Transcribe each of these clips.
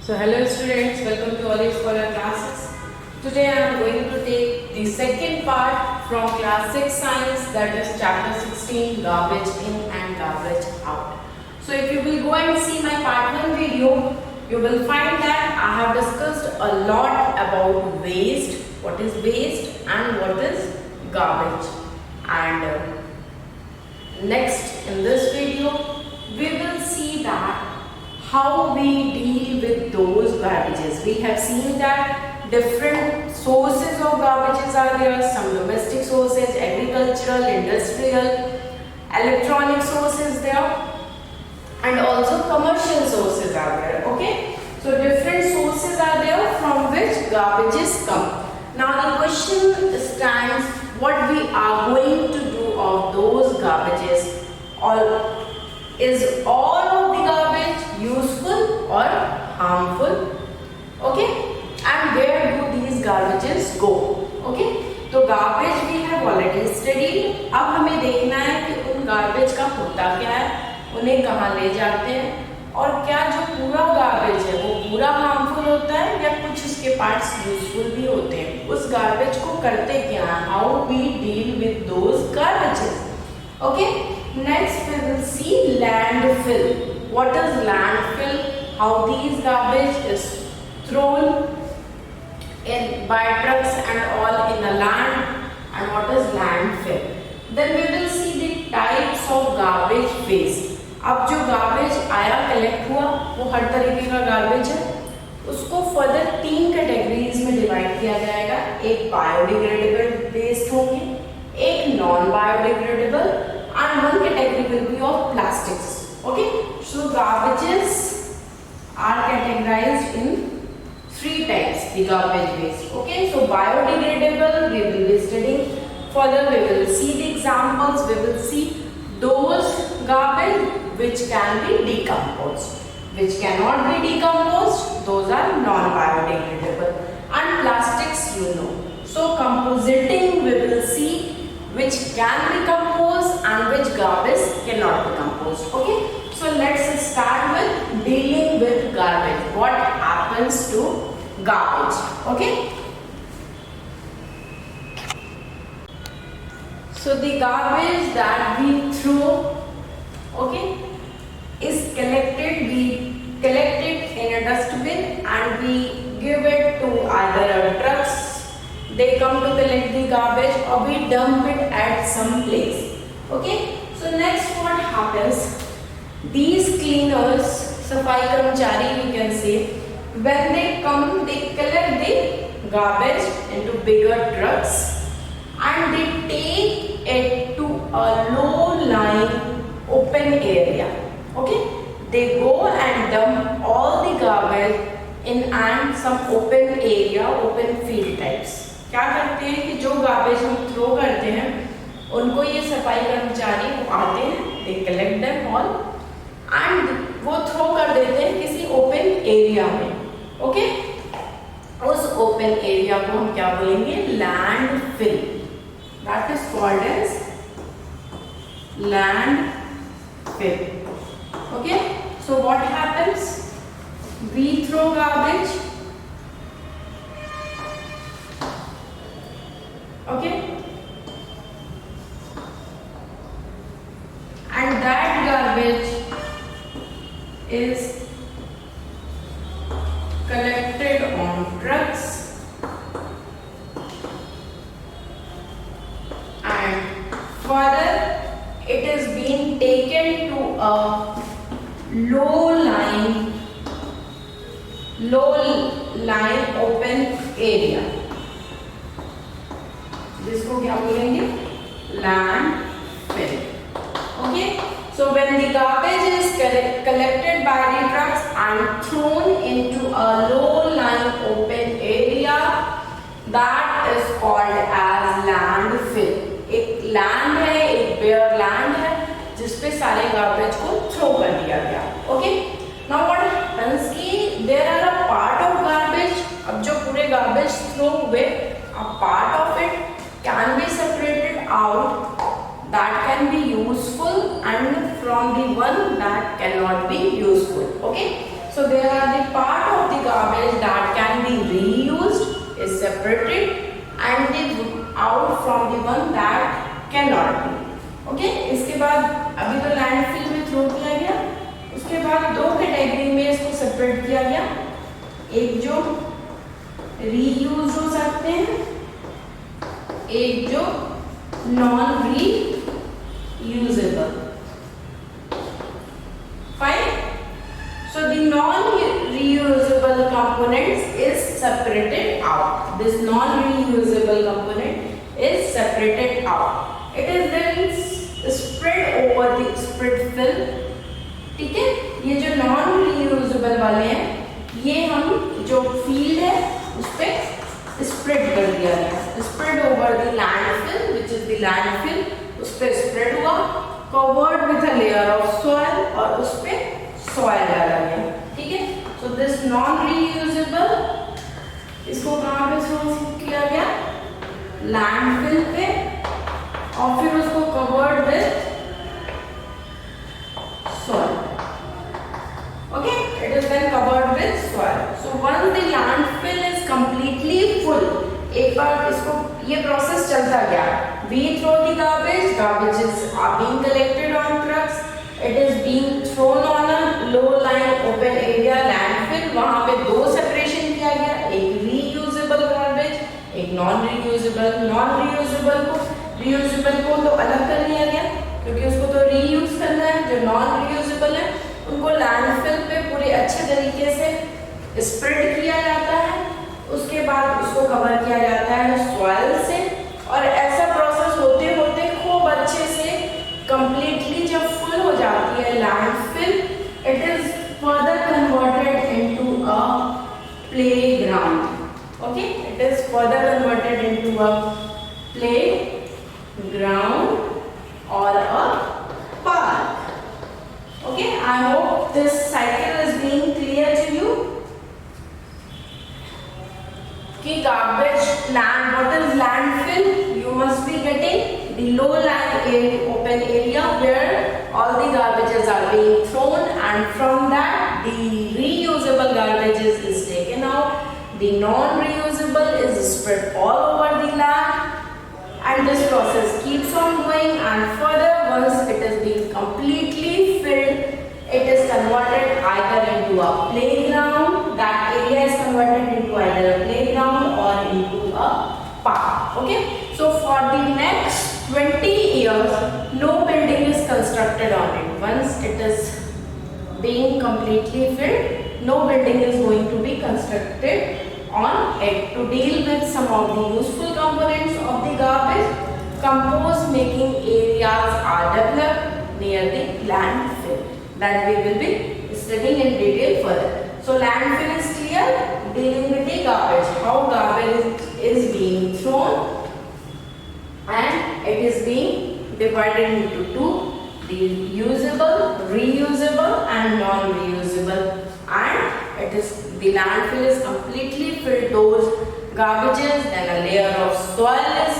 So hello students, welcome to Olive Scholar classes. Today I am going to take the second part from class 6 science, that is chapter 16, garbage in and garbage out. So if you will go and see my part 1 video, you will find that I have discussed a lot about waste, what is waste and what is garbage. And next in this video, we will see that how we deal with those garbages. We have seen that different sources of garbages are there, some domestic sources, agricultural, industrial, electronic sources there, and also commercial sources are there. Okay, so different sources are there from which garbages come. Now the question stands, what we are going to do of those garbages, or is all of the garbage useful or harmful? Okay, and where do these garbages go? Okay, तो garbage we have already studied. अब हमें देखना है कि उन garbage का होता क्या है, उन्हें कहाँ ले जाते हैं, और क्या जो पूरा garbage है वो पूरा harmful होता है या कुछ उसके parts useful भी होते हैं. उस garbage को करते क्या है? How we deal with those garbages? Okay. Next we will see landfill. What is landfill? How these garbage is thrown in by trucks and all in the land, and what is landfill. Then we will see the types of garbage waste. अब जो garbage आया collect हुआ वो हर तरीके का garbage है, उसको further 3 categories में divide किया जाएगा. एक biodegradable waste होंगे, एक non biodegradable, and one category will be of plastics. Okay, so garbages are categorized in 3 types, the garbage waste. Okay, so biodegradable we will be studying. Further we will see the examples. We will see those garbage which can be decomposed, which cannot be decomposed, those are non biodegradable, and plastics you know. So compositing we will see which can be composed and which garbage cannot be composed. Okay, so let's start with dealing with garbage. What happens to garbage? Okay, so the garbage that we throw, okay, is collected. We collect it in a dustbin and we give it to either our trucks, they come to collect the garbage, or we dump it at some place. Okay, so next what happens, these cleaners, safai karmachari you can say, when they come they collect the garbage into bigger trucks and they take it to a low lying open area. Okay, they go and dump all the garbage in and some open area, open field types. क्या करते हैं कि जो garbage हम throw करते हैं उनको ये सफाई कर्मचारी आते हैं, they collect them all and वो थ्रो कर देते हैं किसी ओपन एरिया में. ओके, उस ओपन एरिया को हम क्या बोलेंगे? Landfill. That is called as landfill. Okay, so what happens, we throw garbage. Okay, and that garbage is collected on trucks and further it is being taken to a low lying open area. जिसको क्या बोलेंगे? Landfill. Okay, so when the garbage is collected by the trucks and thrown into a low-lying open area, that is called as landfill. एक land है, एक bare land है जिसपे सारे garbage को थ्रो कर दिया गया. Okay, now what happens कि there are a part of garbage. अब जो पूरे garbage थ्रो हुए, a part of it can be separated out, that can be useful, and from the one that cannot be useful. Okay, so there are the part of the separated and the out from the one that cannot be. Okay, इसके बाद अभी तो landfill में throw किया गया, उसके बाद दो कैटेगरी में इसको सेपरेट किया गया, एक जो रीयूज हो सकते हैं, एक जो non reusable. Fine. So the non-reusable components is separated out. This non-reusable component is separated out. It is then spread over the split film. ठीक है, ये जो non-reusable वाले हैं, ये हम जो field है उस पे spread कर दिया गया. Spread over the landfill, which is the landfill, उस पे spread हुआ, covered with a layer of soil और उस पे soil डाला गया. ठीक है, so this non-reusable इसको कहाँ पे सोर्स किया गया? लैंडफिल पे, और फिर उसको covered with soil. Okay, it is then covered with soil. So once the landfill is completely full, एक बार इसको ये प्रोसेस चलता गया. We throw the garbage. Garbages are being collected on trucks. It is being thrown on a low-lying open area landfill. वहाँ पे दो separation किया गया, एक reusable garbage, एक non-reusable. reusable को तो अलग कर लिया गया क्योंकि उसको तो reuse करना है. जो non-reusable है उनको लैंडफिल पे पूरे अच्छे तरीके से स्प्रेड किया जाता है. उसके बाद उसको कवर किया जाता है सॉइल से, और ऐसा प्रोसेस होते होते खूब अच्छे से कंप्लीटली जब फुल हो जाती है landfill, it is further converted into a playground. Okay, it is further converted into a playground और a park. Okay, I hope this cycle is being clear to you. कि garbage land, what is landfill? You must be getting the low-lying open area where all the garbages are being thrown, and from that the reusable garbages is taken out. The non-reusable is spread all over the land, and this process keeps on going. And further, once it is being completely filled, it is converted either into a playground. That area is converted into either a playground or into a park. Okay, so for the next 20 years no building is constructed on it. Once it is being completely filled, no building is going to be constructed on it. To deal with some of the useful components of the garbage, compost making areas are developed near the landfill that we will be studying in detail further. So landfill is clear. Dealing with the garbage, how garbage is being thrown, and it is being divided into two: the usable, reusable, and non-reusable. And it is the landfill is completely filled those garbages. Then a layer of soil is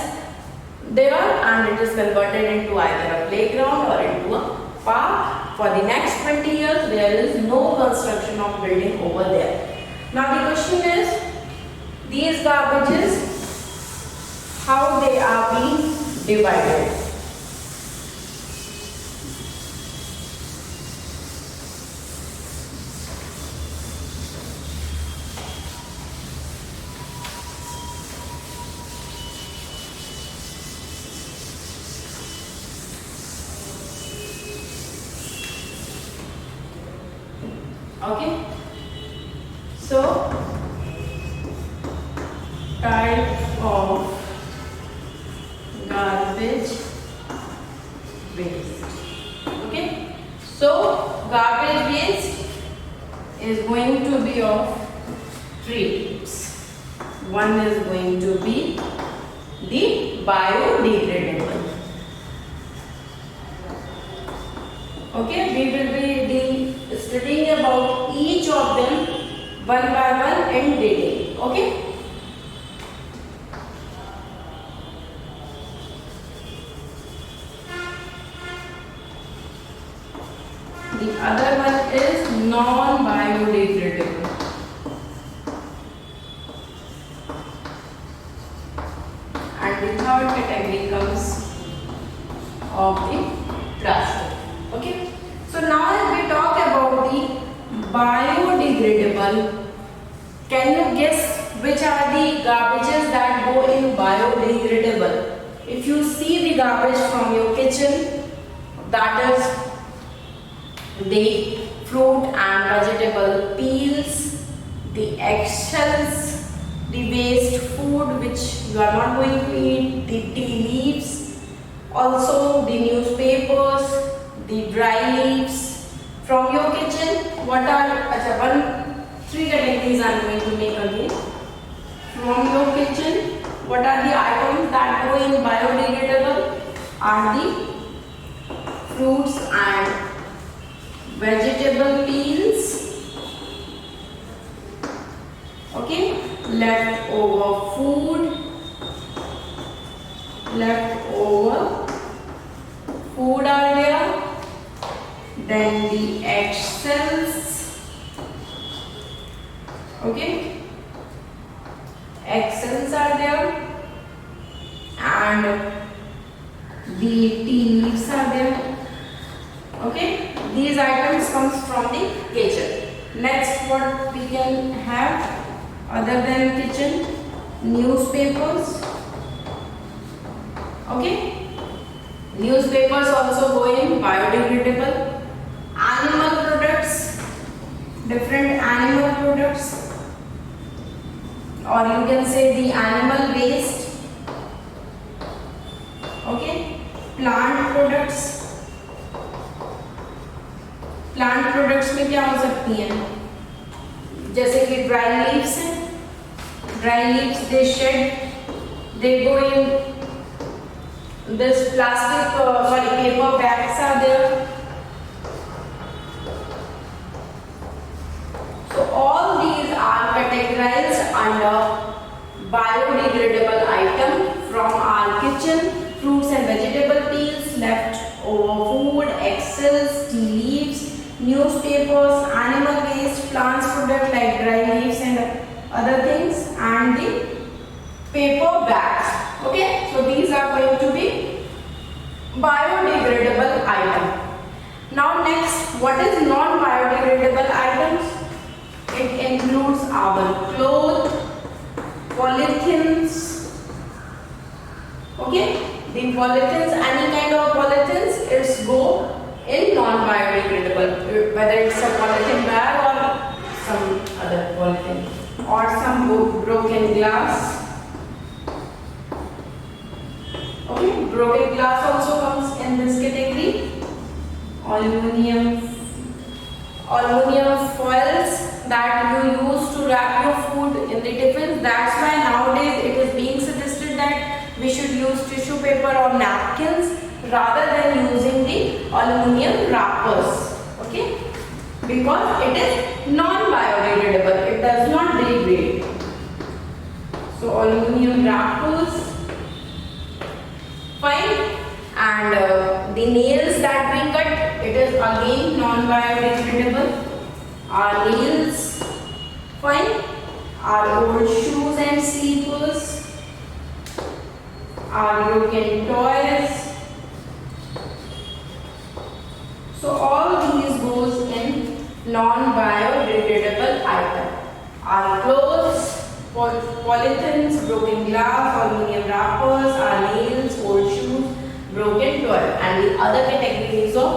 there, and it is converted into either a playground or into a park. For the next 20 years, there is no construction of building over there. Now the question is, these garbages, how they are being divided? Okay, so type of garbage waste. Okay, so garbage waste is going to be of three types. One is going to be the biodegradable. Okay, we will be studying about each of them one by one in detail. Okay. The other one is non-biodegradable. third category comes of the plastic. Okay, so now if we talk about the biodegradable, can you guess which are the garbages that go in biodegradable? If you see the garbage from your kitchen, that is the fruit and vegetable peels, the eggshells, the waste food which you are not going to eat, the tea leaves, also the newspapers, the dry leaves from your kitchen. What are three categories I am going to make again. From your kitchen, what are the items that go in biodegradable? Are the fruits and vegetable peels, okay, leftover food are there, then the eggshells, okay, eggshells are there, and the tea leaves are there. Okay, these items comes from the kitchen. Next, what we can have other than kitchen? Newspapers. Okay, newspapers also go in biodegradable. Animal products, different animal products, or you can say the animal waste. Okay, plant products. Plant products में क्या हो सकती हैं? जैसे कि dry leaves हैं, dry leaves they shed, they go in this plastic paper bags are there. So all these are categorized under biodegradable item from our kitchen, fruits and vegetable peels, leftover food, eggshells, tea leaves, newspapers, animal waste, plants product like dry leaves and other things, and the paper bags. Okay, so these are going to be biodegradable item. Now next, what is non-biodegradable items? It includes our clothes, polythenes. Okay, the polythenes, any kind of polythenes, it's go in non-biodegradable, whether it's a polythene bag or some other polythene, or some broken glass. Okay, broken glass also comes in this category. Aluminum foils that you use to wrap your food in the tiffin. That's why nowadays it is being suggested that we should use tissue paper or napkins rather than using the aluminum wrappers. Okay, because it is non-biodegradable, it does not degrade. So aluminum wrappers, fine. And the nails that we cut, it is again non-biodegradable. Our nails, fine. Our old shoes and slippers, our broken toys. So all these goes in non-biodegradable item. Our clothes, polythenes, broken glass, aluminum wrappers, our nails, old shoes, broken toy, and the other categories of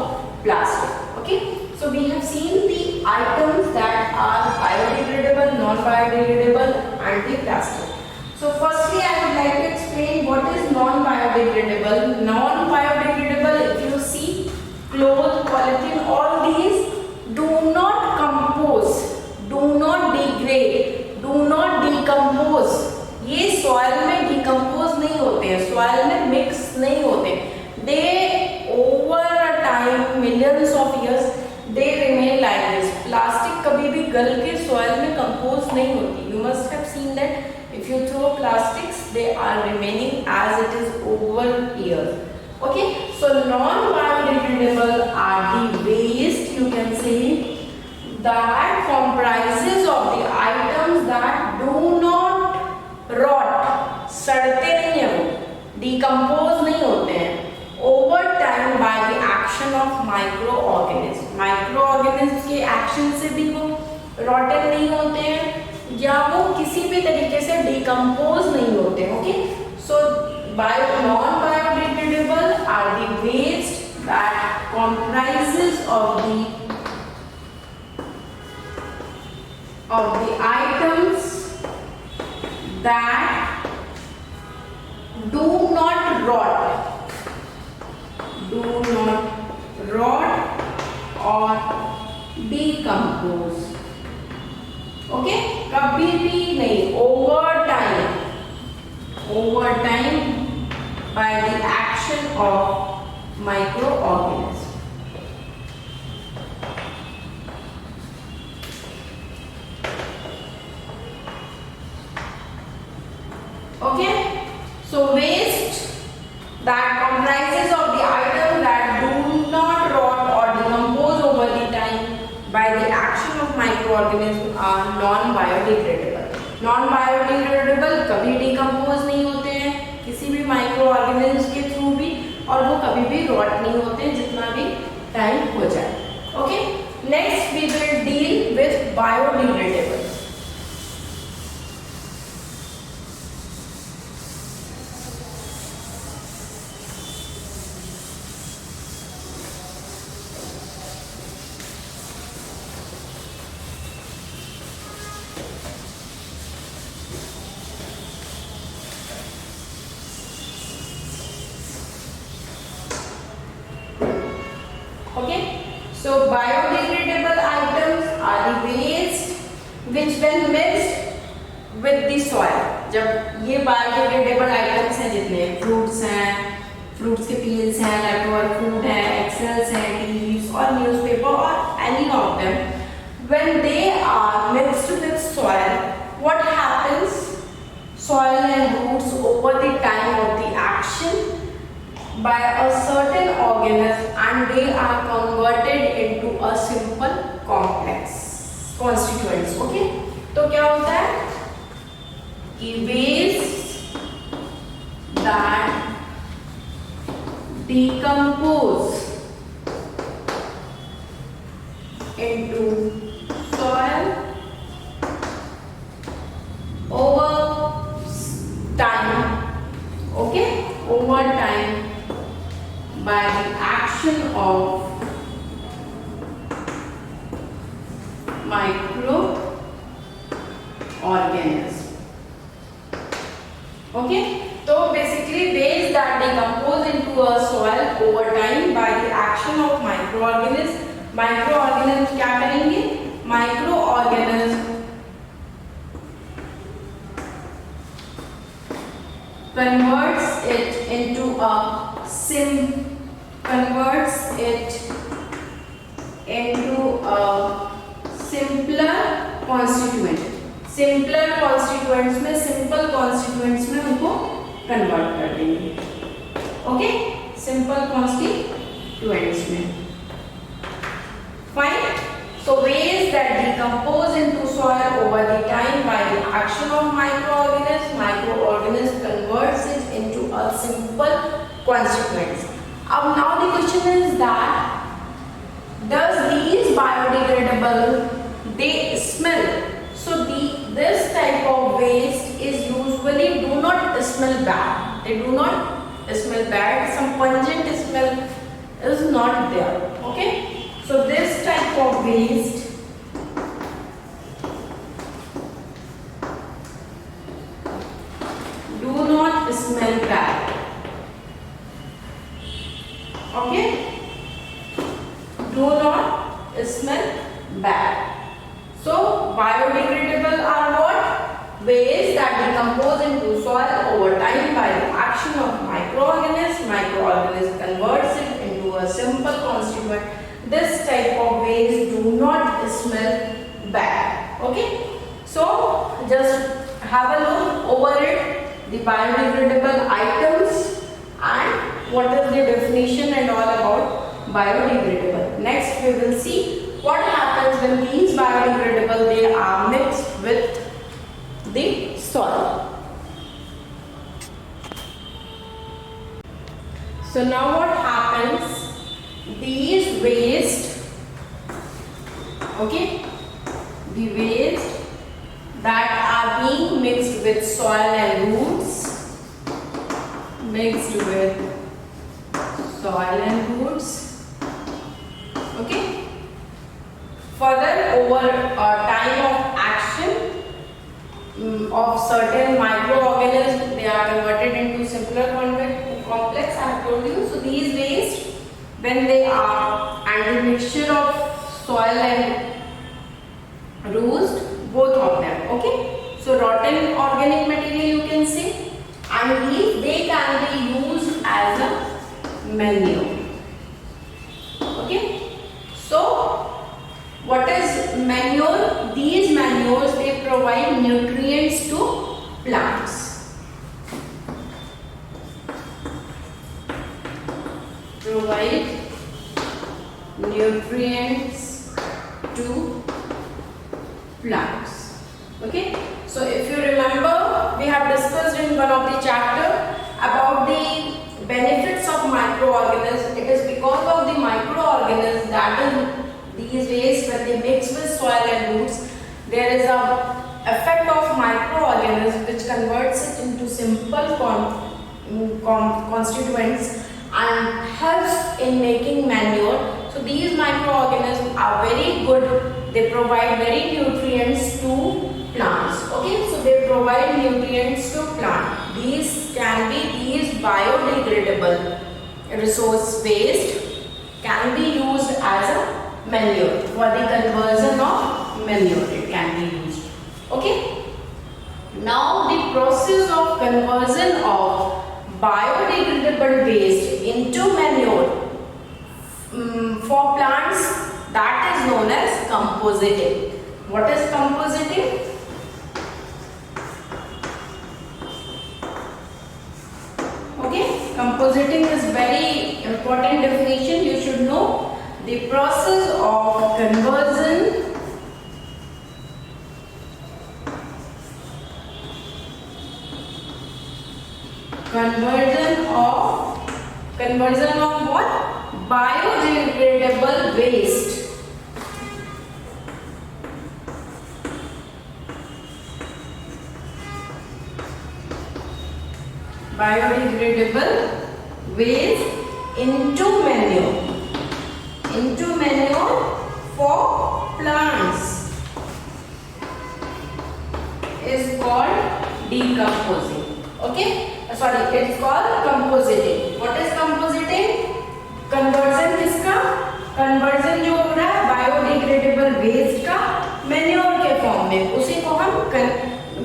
plastic. Okay, so we have seen the items that are biodegradable, non-biodegradable, and the plastic. So firstly, I would like to explain what is non-biodegradable. Non-biodegradable, if you see, cloth, polythene, all these do not compose, do not degrade, do not decompose. ये soil में decompose नहीं होते हैं, soil में mix नहीं होते. They over a time, millions of years, they remain like this. Plastic कभी भी गल के सॉइल में कंपोज नहीं होती. You must have seen that if you throw plastics, they are remaining as it is over years. Okay, so non-biodegradable are the waste, you can say, that comprises of the items that do not rot, सड़ते नहीं है वो. The micro organism के action से भी वो रॉटन नहीं होते हैं या वो किसी भी तरीके से डिकम्पोज नहीं होते हैं. Okay, so non biodegradable are the waste that comprises of the items that do not rot or decompose. Okay, कभी भी नहीं. Over time by the action of microorganisms. Okay, so waste that comprises of the items that do not rot or decompose over the time by the action of microorganisms are non-biodegradable. Non-biodegradable कभी decompose नहीं होते हैं किसी भी microorganisms के through भी, और वो कभी भी rot नहीं होते हैं जितना भी टाइम हो जाए. Okay, next we will deal with biodegradables. Okay, so biodegradable items are the waste which when mixed with the soil. जब ये biodegradable items हैं जितने fruits हैं, fruits के peels हैं, leftover food है, excels हैं, tea leaves और newspaper or any of them, when they are mixed with soil, what happens? Soil and roots over the time of the action by a certain organism and they are converted into a simple complex constituents. Okay, तो क्या होता है कि waste that decompose into soil over time. Okay, over time by the action of microorganisms. Okay, so basically waste that decompose into a soil over time by the action of microorganisms. Microorganisms क्या करेंगे? Microorganisms converts it into a simpler constituent. Simpler constituents में simple constituents में उनको convert कर देंगे. Okay, simple constituents में. Fine. So waste that decompose into soil over the time by the action of microorganisms converts it into a simple constituents. Now the question is that does these biodegradable they smell? So this type of waste is usually do not smell bad. They do not smell bad. Some pungent smell is not there. Okay. So this type of waste do not smell bad. Okay, do not smell bad. So biodegradable are what? Waste that decompose into soil over time by the action of microorganisms. Microorganisms converts it into a simple constituent. This type of waste do not smell bad. Okay, so just have a look over it, the biodegradable items and what is the definition and all about biodegradable. Next we will see what happens when these biodegradable they are mixed with the soil. So now what happens? these waste, okay, the waste that are being mixed with soil and roots, mixed with soil and roots, okay. Further, over a time of action of certain microorganisms, they are converted into simpler complex. I have told you. So these waste, when they are and the mixture of soil and roots, both of them, okay. So rotten organic material you can say, and these they can be used as a manure, okay. So what is manure? These manures, they provide nutrients to plants. Provide nutrients to plants. Okay. So if you remember, we have discussed in one of the chapter about the benefits of microorganisms. It is because of the microorganisms, that is these waste, when they mix with soil and roots, there is a effect of microorganisms which converts it into simple constituents and helps in making manure. So these microorganisms are very good. They provide very nutrients to plants. Okay, so they provide nutrients to plant. These can be biodegradable resource waste can be used as a manure for the conversion of manure. It can be used. Okay. Now the process of conversion of biodegradable waste into manure for plants, that is known as compositing. What is compositing? Okay, compositing is very important definition. You should know the process of conversion of what? Biodegradable waste. Biodegradable waste into manure. Into manure for plants is called decomposing. Okay? Sorry, it's called compositing. What is compositing? Conversion किसका? Conversion जो हो रहा है biodegradable waste का manure के form में, उसी को हम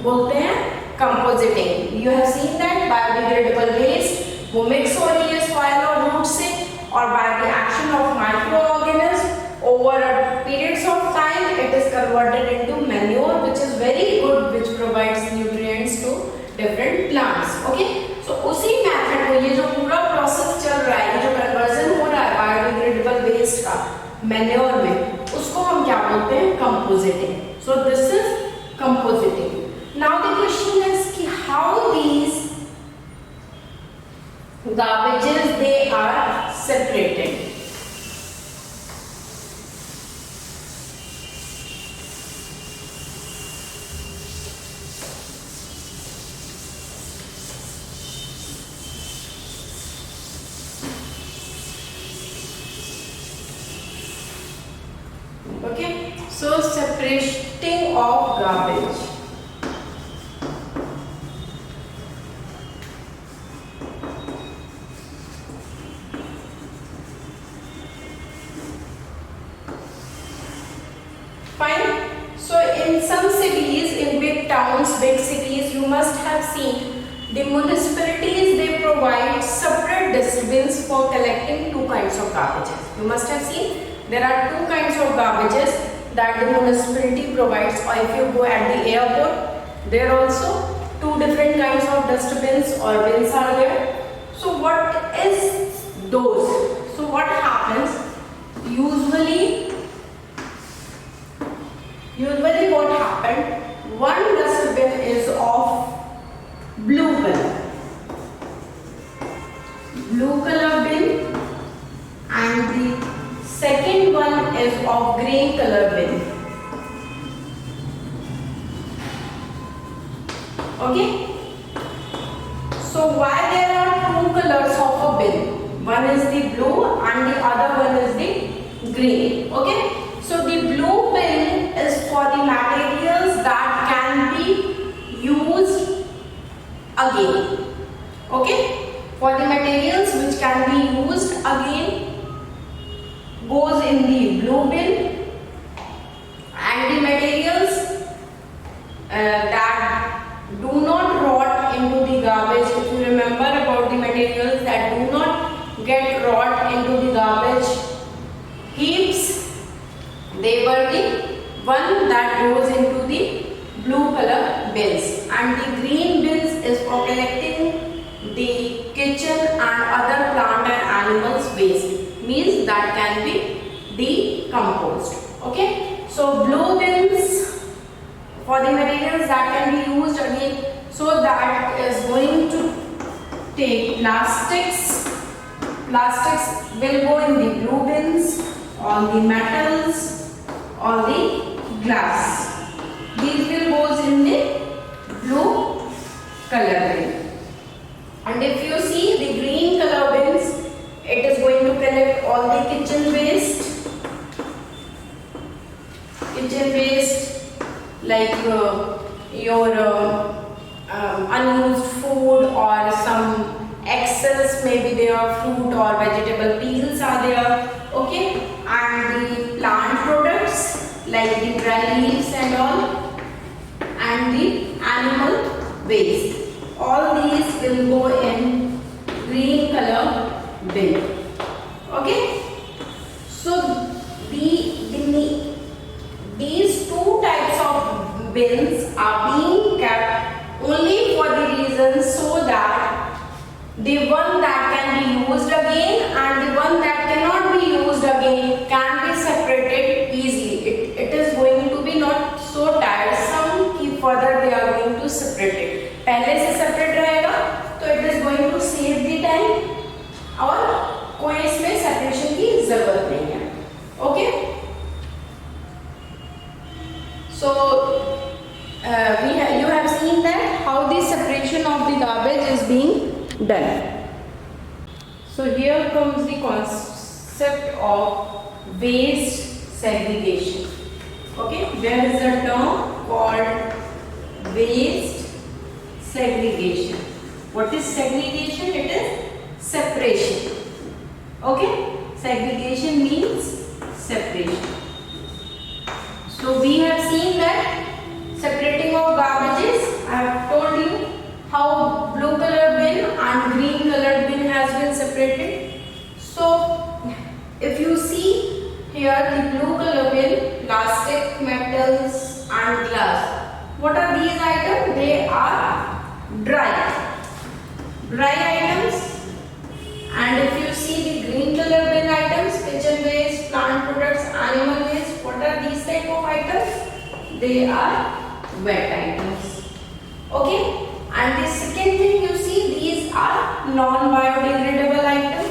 बोलते हैं compositing. You have seen that biodegradable waste वो mix हो रही है soil और root से, और by the action of microorganisms over a periods of time it is converted into manure, which is very good, which provides nutrients to different plants. Okay, so उसी method को, ये जो पूरा process चल रहा है, ये जो conversion हो रहा है biodegradable waste का manure में, उसको हम क्या बोलते हैं? Compositing. So this is compositing. Now the question is कि how these garbages they are separated. Okay, so separating of garbage. Fine. So in some cities, in big towns, big cities, you must have seen the municipalities, they provide separate dustbins for collecting two kinds of garbages. You must have seen there are two kinds of garbages that the municipality provides, or if you go at the airport, there also two different kinds of dustbins or bins are there. So what is those? So what happens? Usually what happened, one dustbin is of blue color bin, and the Okay. So why there are two colors of a bin? One is the blue and the other one is the green. Okay. So the blue bin is for the materials that can be used again. Okay. For the materials which can be used again goes in the blue bin, and the materials that do not rot into the garbage. If you remember about the materials that do not get rot into the garbage heaps, they were the one that goes into the blue color bins, and the green bins is for collecting the kitchen and other plant and animals waste, means that can be decomposed. Okay, so blue bins for the materials that can be used again, so that is going to take plastics will go in the blue bins, all the metals, all the glass, these will goes in the blue color bin. And if you see the green color bins, it is going to collect all the kitchen waste like your unused food or some excess, maybe their fruit or vegetable peels are there. Okay, and the plant products like the dry leaves and all, and the animal waste, all these will go in green color bin. Okay, so these two types of bins are being kept only for the reason so that the one that can be used again and the one that cannot be used again can be separated easily. It is going to be not so tiresome कि further they are going to separate it. पहले से separate रहेगा तो it is going to save the time और कोई इसमें separation की जरूरत नहीं है. Okay. So you have seen that how the separation of the garbage is being done. So here comes the concept of waste segregation. Okay, there is a term called waste segregation. What is segregation? It is separation. Okay, segregation means separation. So we have seen that separating of garbages. I have told you how blue color bin and green color bin has been separated. So if you see here the blue color bin, plastic, metals and glass. What are these items? They are dry items. And if you see the green color bin items, kitchen waste, plant products, animal waste, what are these type of items? They are wet items. Okay, and the second thing you see, these are non-biodegradable items.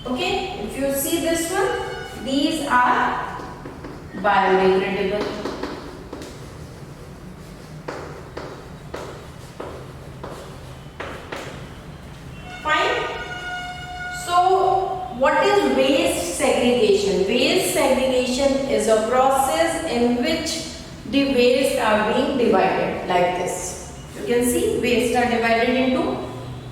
Okay, if you see this one, these are biodegradable. Fine. So what is waste segregation? Waste segregation is a process in which the waste are being divided like this. You can see waste are divided into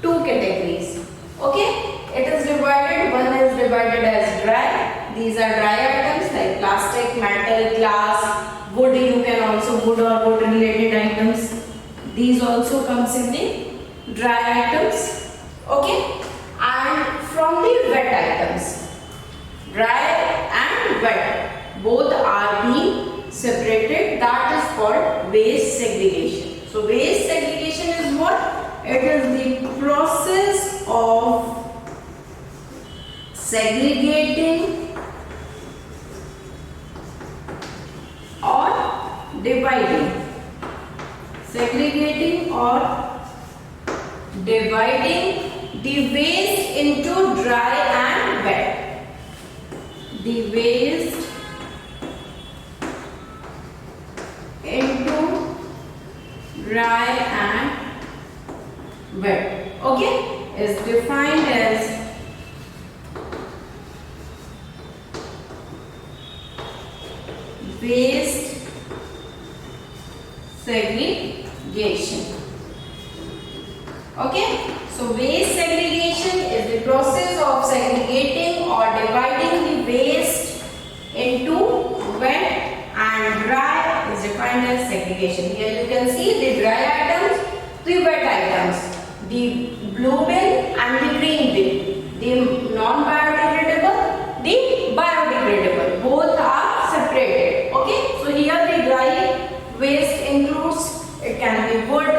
two categories. Okay, it is divided, one is divided as dry. These are dry items like plastic, metal, glass, wood. You can also wood or wood related items. These also comes in the dry items. Okay, and from the wet items, dry and wet, both are being separated. That is called waste segregation. So waste segregation is what? It is the process of segregating or dividing. Segregating or dividing the waste into dry and wet. the waste into dry and wet. Okay, is defined as waste segregation. Okay, so waste segregation is the process of segregating or dividing the waste into wet and dry is defined as segregation. Here you can see the dry items, the wet items, the blue bin and the green bin, the non-biodegradable, the biodegradable, both are separated. Okay, so here the dry waste includes, it can be wood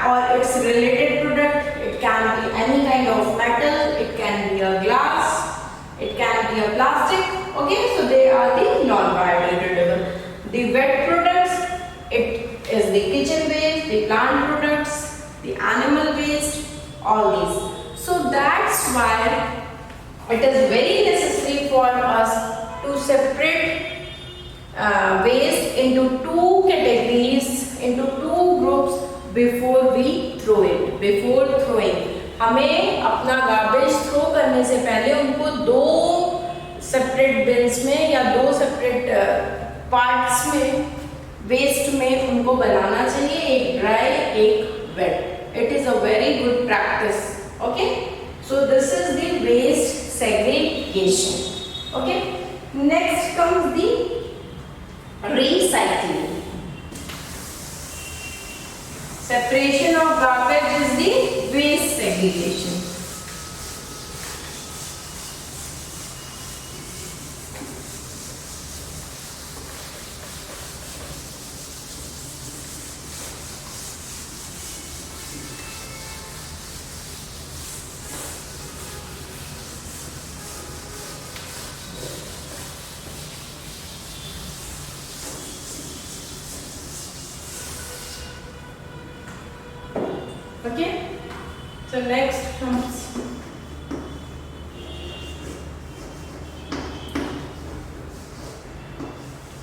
or its related product, it can be any kind of metal, it can be a glass, it can be a plastic. Okay, so they are the non-biodegradable. The wet products, it is the kitchen waste, the plant products, the animal waste, all these. So that's why it is very necessary for us to separate waste into two categories, into two groups before we throw it. Before throwing, हमें अपना garbage throw करने से पहले उनको दो separate beans में या दो सेपरेट पार्ट्स में वेस्ट में उनको बनाना चाहिए, एक ड्राई एक wait. It is a very good practice. Okay, so this is the waste segregation. Okay, next comes the recycling. Separation of garbage is the waste segregation. Okay, so next comes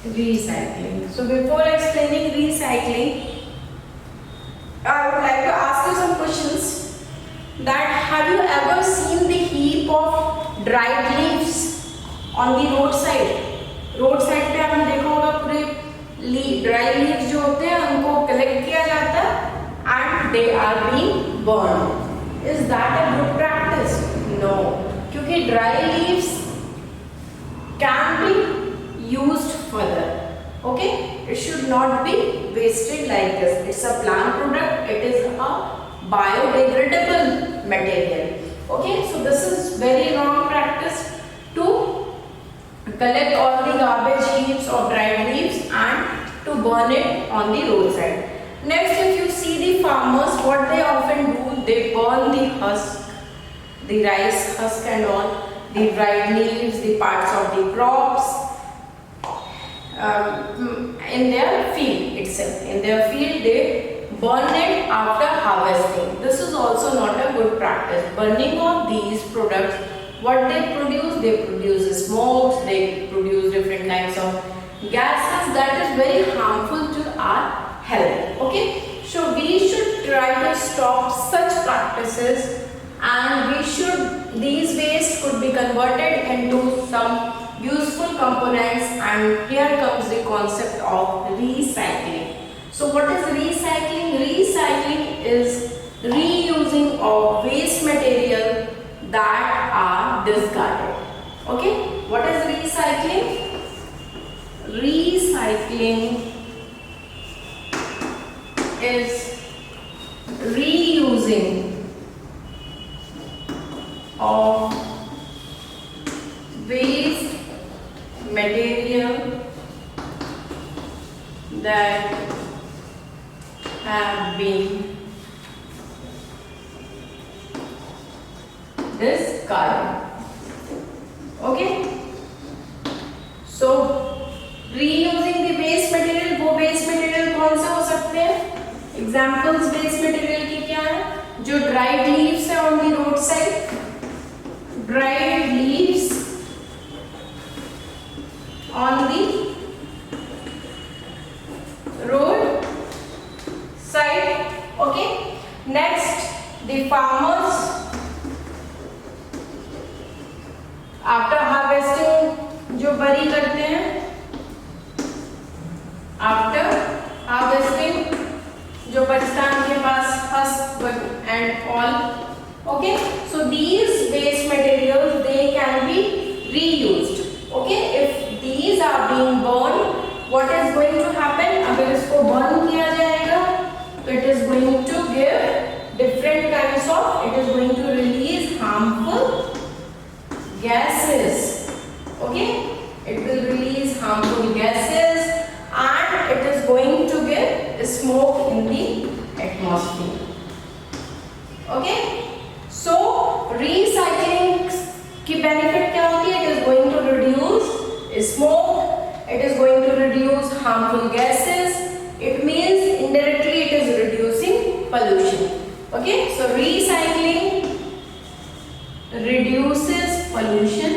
recycling. So before explaining recycling, I would like to ask you some questions. That have you ever seen the heap of dried leaves on the roadside? Roadside पे आपने देखा होगा पूरे dry leaves जो होते हैं उनको collect किया जाता है and they are being burned. Is that a good practice? No, क्योंकि dry leaves can be used further. Okay, it should not be wasted like this. It's a plant product, it is a biodegradable material. Okay, so this is very wrong practice to collect all the garbage heaps or dried leaves and to burn it on the roadside. Next, if you see the farmers, what they often do, they burn the husk, the rice husk and all, the dried leaves, the parts of the crops in their field itself. In their field, they burn it after harvesting. This is also not a good practice. Burning of these products, what they produce smokes, they produce different kinds of gases that is very harmful to our health. Okay, so we should try to stop such practices, and these waste could be converted into some useful components, and here comes the concept of recycling. So what is recycling? Recycling is reusing of waste material that are discarded. Okay, what is recycling? Recycling is reusing of waste material that have been discarded. Okay, so reusing the waste material, वो waste material कौन से हो सकते हैं? Examples waste material की क्या है? जो dried leaves है on the roadside, dried leaves after harvesting जो बरी करते हैं, आफ्टर हार्वेस्टिंग जो बचता है उनके पास husk and all. Okay, so these waste materials they can be reused. Okay, if these are being burned, what is going to happen? अगर इसको burn किया जाएगा तो it is going to give different kinds of, it is going to release harmful gases. Okay, it will release harmful gases and it is going to give smoke in the atmosphere. Okay, so recycling की benefit क्या होती है? It is going to reduce smoke, it is going to reduce harmful gases. It means indirectly it is reducing pollution. Okay, so recycling reduces pollution.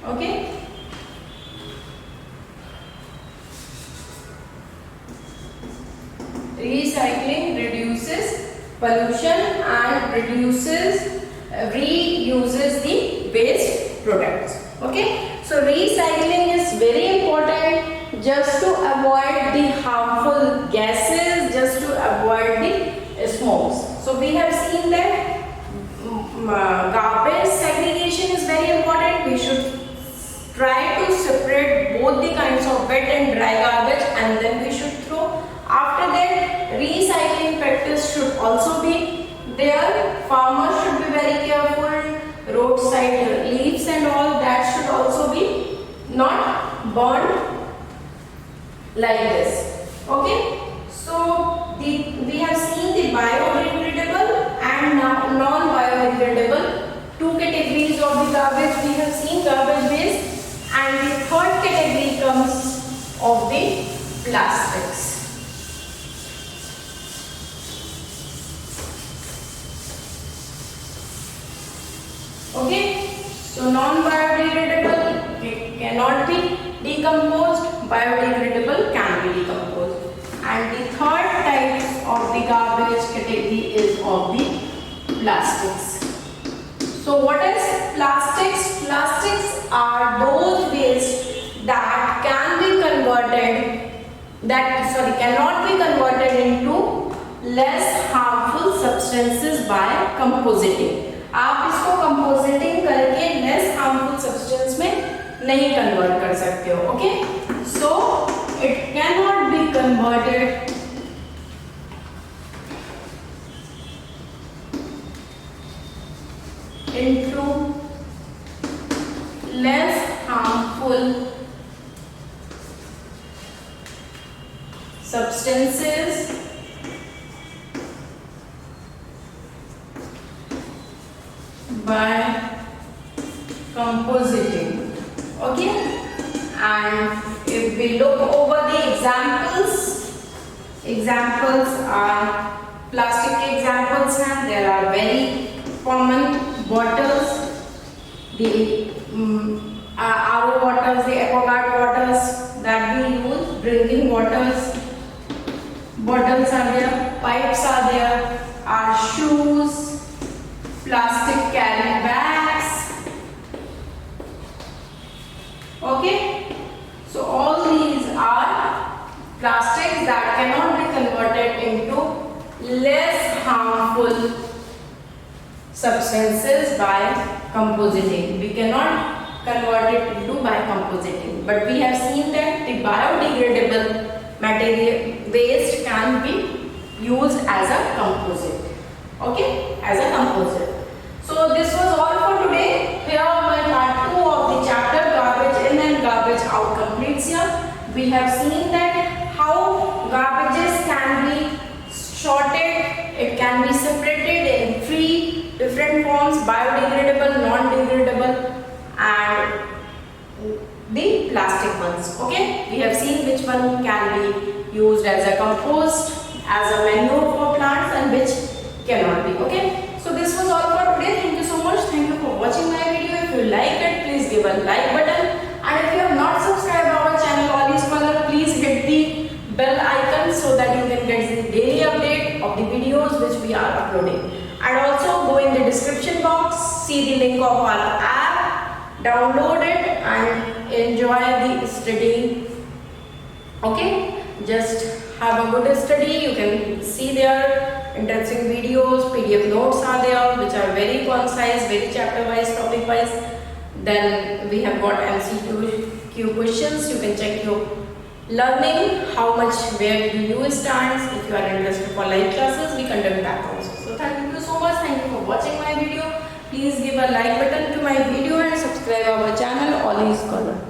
Okay, recycling reduces pollution and reuses the waste products. Okay, so recycling is very important just to avoid the harmful gases, just to avoid the smokes. So we have seen that garbage segregation is very important. We should try to separate both the kinds of wet and dry garbage and then we should throw. After that, recycling practice should also be there. Farmers should be very careful. Roadside leaves and all that should also be not burned like this. Okay, so we have seen the biodegradable and non-biodegradable two categories of the garbage. We have seen garbage waste and the third category comes of the plastics. Okay, so non-biodegradable cannot be decomposed, biodegradable can be decomposed. And the third type of the garbage category is of the plastics. So what is plastics? Plastics are those waste that can be converted, cannot be converted into less harmful substances by compositing. आप इसको compositing करके less harmful substance में नहीं convert कर सकते हो. Okay, so it can not be converted into less harmful substances by compositing. Okay, and if we look over the examples are plastic examples and there are very common bottles, the RO waters, the AquaGuard waters that we use, drinking waters, bottles are there, pipes are there, our shoes, plastic carry bags. Okay, so all these are plastics that cannot be converted into less harmful substances by compositing. We cannot convert it into by compositing, but we have seen that the biodegradable material waste can be used as a composite. Okay, as a composite. So this was all for today. Here my part 2 of the chapter garbage in and garbage out completes here. We have seen that how garbages can be sorted, it can be separated in 3 different forms: biodegradable, non-degradable and the plastic ones. Okay, we have seen which one can be used as a compost, as a manure for plants and which cannot be. Okay, so this was all for today. Thank you so much. Thank you for watching my video. If you liked it, please give a like button, and if you have not subscribed our channel Oli Scholar, please hit the bell icon so that you can get the daily update of the videos which we are uploading. And also go in the description box, see the link of our app, download it and enjoy the study. Okay, just have a good study. You can see there interesting videos, PDF notes are there which are very concise, very chapter wise, topic wise. Then we have got MCQ questions. You can check your learning, how much, where do you stand. If you are interested for live classes, we conduct that also. So thank you so much. Thank you for watching my video. Please give a like button to my video and subscribe our channel Ollie Scholar.